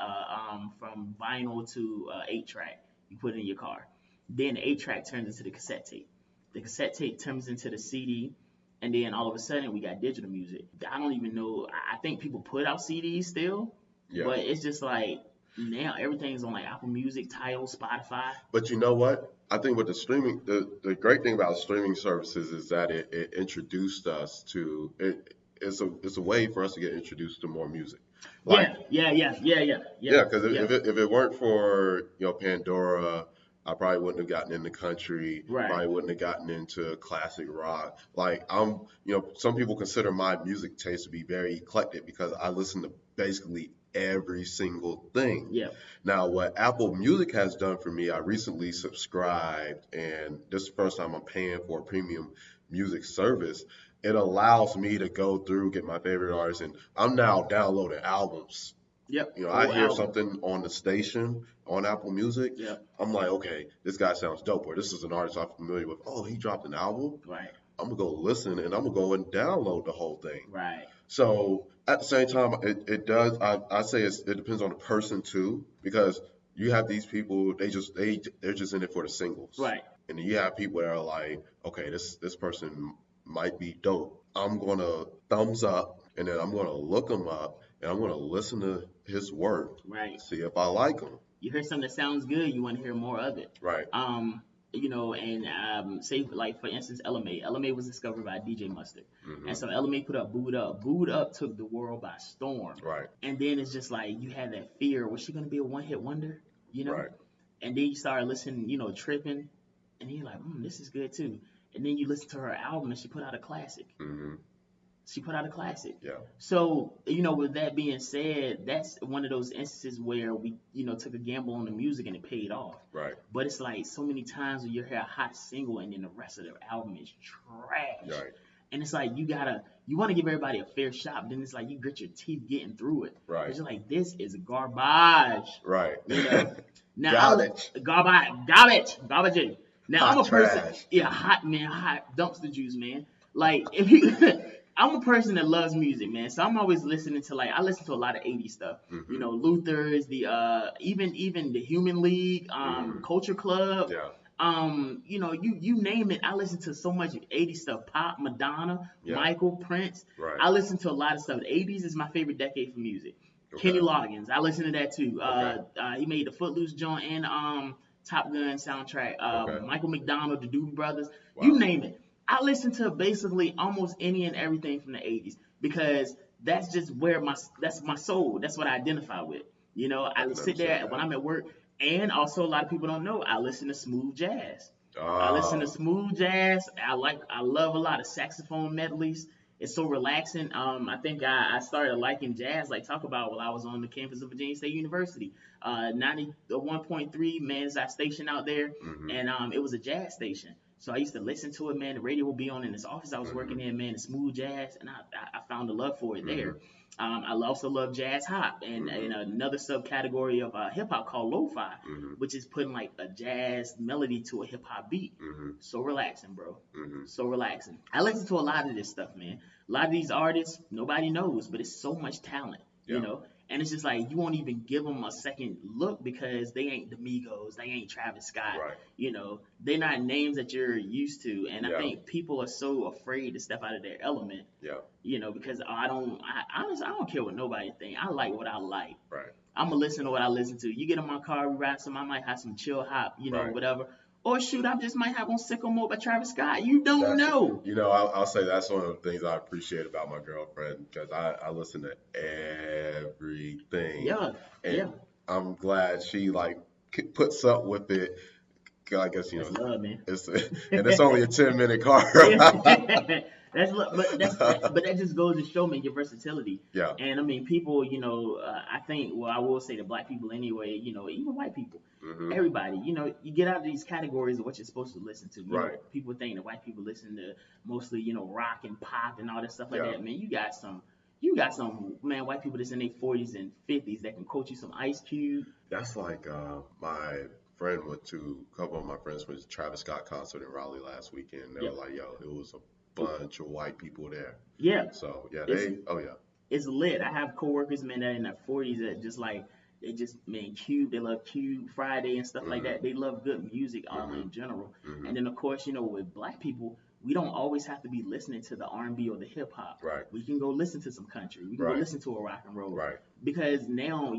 vinyl to 8 track. You put it in your car. Then the 8 track turns into the cassette tape. The cassette tape turns into the CD, and then all of a sudden we got digital music. I don't even know. I think people put out CDs still, Yeah. but it's just like now everything's on like Apple Music, Tidal, Spotify. But you know what? I think with the great thing about streaming services is that it introduced us to it. It's a way for us to get introduced to more music. Like, Yeah, yeah, because yeah. if it weren't for Pandora, I probably wouldn't have gotten into country. Right. Probably wouldn't have gotten into classic rock. Like some people consider my music taste to be very eclectic because I listen to basically every single thing. Yeah. Now, what Apple Music has done for me, I recently subscribed, and this is the first time I'm paying for a premium music service. It allows me to go through, get my favorite artists, and I'm now downloading albums. Yep. I Full hear album. something on the station on Apple Music. Yep. I'm like, okay, this guy sounds dope, or this is an artist I'm familiar with. Oh, he dropped an album. Right. I'm gonna go listen and I'm gonna go and download the whole thing. Right. So at the same time, it does. I say it depends on the person too, because you have these people they're just in it for the singles, Right. and then you have people that are like, okay, this person might be dope. I'm gonna thumbs up, and then I'm gonna look him up, and I'm gonna listen to his work, Right. see if I like him. You hear something that sounds good, you want to hear more of it. Right. And say like for instance, LMA. LMA was discovered by DJ Mustard, Hmm. and so LMA put up Booed Up. Booed Up took the world by storm, Right. and then it's just like you had that fear: was she gonna be a one hit wonder? You know, Right. and then you start listening, tripping, and then you're like, this is good too. And then you listen to her album, and she put out a classic. Hmm. She put out a classic. Yeah. So, with that being said, that's one of those instances where we, took a gamble on the music and it paid off. Right. But it's like so many times when you hear a hot single and then the rest of the album is trash. Right. And it's like you want to give everybody a fair shot, but then it's like you grit your teeth getting through it. Right. Because you're like, this is garbage. Right. Now, Garbage. garbage. Now Hot I'm a person, trash. hot dumpster juice, man. Like if you, I'm a person that loves music, man. So I'm always listening to I listen to a lot of '80s stuff. Hmm. Luther's, the even the Human League, Hmm. Culture Club. Yeah. You name it. I listen to so much '80s stuff. Pop, Madonna, Yeah. Michael, Prince. Right. I listen to a lot of stuff. The '80s is my favorite decade for music. Kenny Okay. Loggins, I listen to that too. Okay. He made the Footloose joint and Top Gun soundtrack. Okay. Michael McDonald, the Doobie Brothers, you Wow. name it. I listen to basically almost any and everything from the '80s because that's just that's my soul. That's what I identify with. I I can sit understand there when that. I'm at work, and also a lot of people don't know I listen to smooth jazz. I listen to Oh. smooth jazz. I love a lot of saxophone medleys. It's so relaxing. I think I started liking jazz, like talk about while I was on the campus of Virginia State University. 91.3 man is our station out there, Hmm. and it was a jazz station. So I used to listen to it, man. The radio would be on in this office I was working Hmm. in, man. The smooth jazz, and I found a love for it Hmm. there. I also love jazz hop and Hmm. another subcategory of hip hop called lo-fi, Hmm. which is putting like a jazz melody to a hip hop beat. Hmm. So relaxing, bro. Hmm. So relaxing. I listen to a lot of this stuff, man. A lot of these artists nobody knows, but it's so much talent, Yeah. And it's just like you won't even give them a second look because they ain't the Migos, they ain't Travis Scott, Right. They're not names that you're used to, and I Yeah. think people are so afraid to step out of their element, Yeah. because honestly, I don't care what nobody think. I like what I like. Right. I'm gonna listen to what I listen to. You get in my car, we ride some. I might have some chill hop, Right. whatever. Or shoot, I just might have on Sicko Mode by Travis Scott. You don't That's know. I'll say that's one of the things I appreciate about my girlfriend because I listen to everything, Yeah, yeah. and I'm glad she puts up with it. 'Cause I guess That's love, man. it's and it's only a 10-minute car ride. Yeah, but that just goes to show me your versatility. Yeah. And I mean, people, I think, well, I will say that black people anyway, even white people, Hmm. everybody, you get out of these categories of what you're supposed to listen to. Right. People think that white people listen to mostly, rock and pop and all that stuff like Yeah. that. Man, you got some man, white people that's in their 40s and 50s that can quote you some Ice Cube. That's like my friend went to a couple of my friends went to Travis Scott concert in Raleigh last weekend. They Yeah, were like, "Yo, it was a bunch of white people there." yeah. So yeah, It's oh yeah, it's lit. I have coworkers, man, that in their 40s that just like they just man Cube. They love Cube Friday and stuff like hmm that. They love good music all hmm in general. hmm And then of course, with black people, we don't always have to be listening to the R&B or the hip hop. right, We can go listen to some country. We can go right, listen to a rock and roll. right, Because now,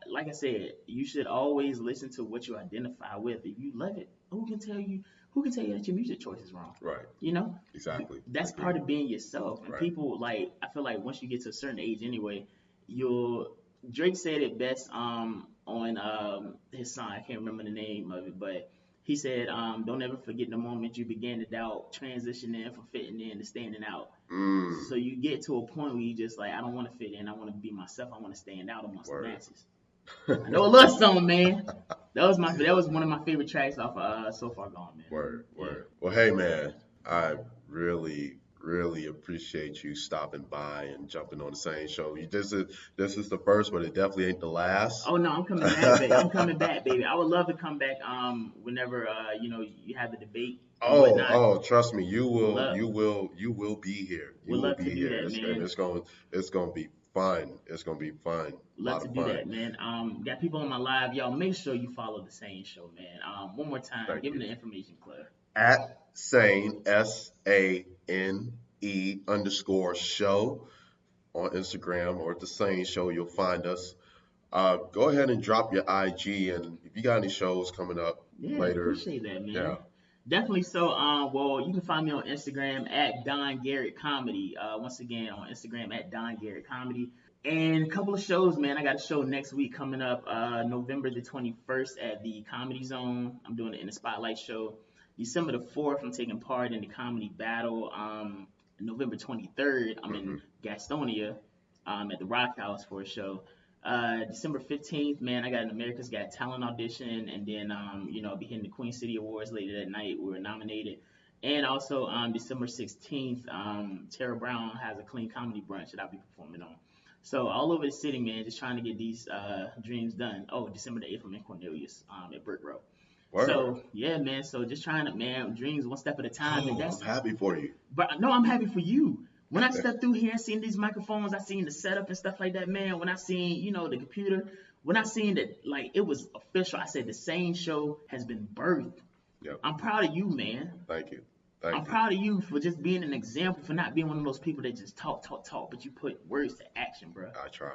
like I said, you should always listen to what you identify with. If you love it, who can tell you? Who can tell you that your music choice is wrong? right, You know, exactly, that's agree, part of being yourself. And right, people I feel like once you get to a certain age anyway, you'll Drake said it best on his song. I can't remember the name of it, but he said, don't ever forget the moment you began to doubt, transitioning from fitting in to standing out. Mm, So you get to a point where you just like, I don't want to fit in, I want to be myself, I want to stand out amongst the word. masses. I know a little something, man. That was one of my favorite tracks off of So Far Gone, man. Word, Yeah. word. Well, hey man, I really, really appreciate you stopping by and jumping on the same show. This is the first, but it definitely ain't the last. Oh no, I'm coming back, baby. I'm coming back, baby. I would love to come back. Whenever you have the debate and Oh, whatnot. oh, trust me, Would love you will be here. You would will love to be do here. that, And man. it's gonna be fun. It's gonna be fun. A Love lot to of do fun. that, man. Got people on my live, y'all. Make sure you follow the Sane Show, man. One more time, Thank give them you. the information, Claire. At Sane SANE_show on Instagram or at the Sane Show, you'll find us. Go ahead and drop your IG, and if you got any shows coming up Yeah, later, appreciate that, yeah, man. Definitely. So, well, you can find me on Instagram at Don Garrett Comedy. Once again, on Instagram at Don Garrett Comedy. And a couple of shows, man. I got a show next week coming up, November the 21st at the Comedy Zone. I'm doing it in the Spotlight show. December the 4th, I'm taking part in the Comedy Battle. November 23rd, I'm in hmm Gastonia at the Rock House for a show. December 15th, man, I got an America's Got Talent audition, and then, I'll be hitting the Queen City Awards later that night. We were nominated. And also, December 16th, Tara Brown has a clean comedy brunch that I'll be performing on. So all over the city, man, just trying to get these dreams done. Oh, December the 8th, I'm in Cornelius at Brick Row. Word. So yeah, man. So just trying to, man, dreams one step at a time, and Oh, I'm that's. happy for you. But no, I'm happy for you. When I stepped through here and seen these microphones, I seen the setup and stuff like that, man. When I seen, the computer, when I seen that, like it was official, I said the same show has been birthed. Yep. I'm proud of you, man. Thank you. I'm Thank you. proud of you for just being an example, for not being one of those people that just talk, talk, talk, but you put words to action, bro. I tried.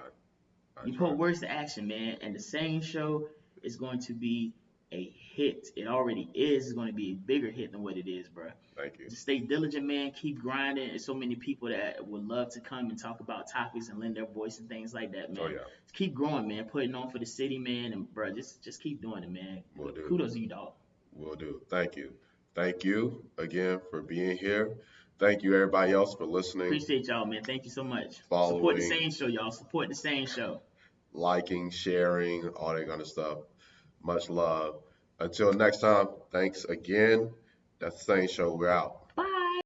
I You put tried. words to action, man. And the same show is going to be a hit. It already is. It's going to be a bigger hit than what it is, bro. Thank you. Just stay diligent, man. Keep grinding. There's so many people that would love to come and talk about topics and lend their voice and things like that, Oh man. yeah. Just keep growing, man. Putting on for the city, man. And bro, just keep doing it, man. Will do. Kudos to you, dog. Will do. Thank you. Thank you again for being here. Thank you everybody else for listening, Appreciate y'all, man. Thank you so much. Support the following, same show, y'all. Support the same show. liking, sharing, all that kind of stuff. Much love. Until next time, thanks again. That's the Sane Show. We're out.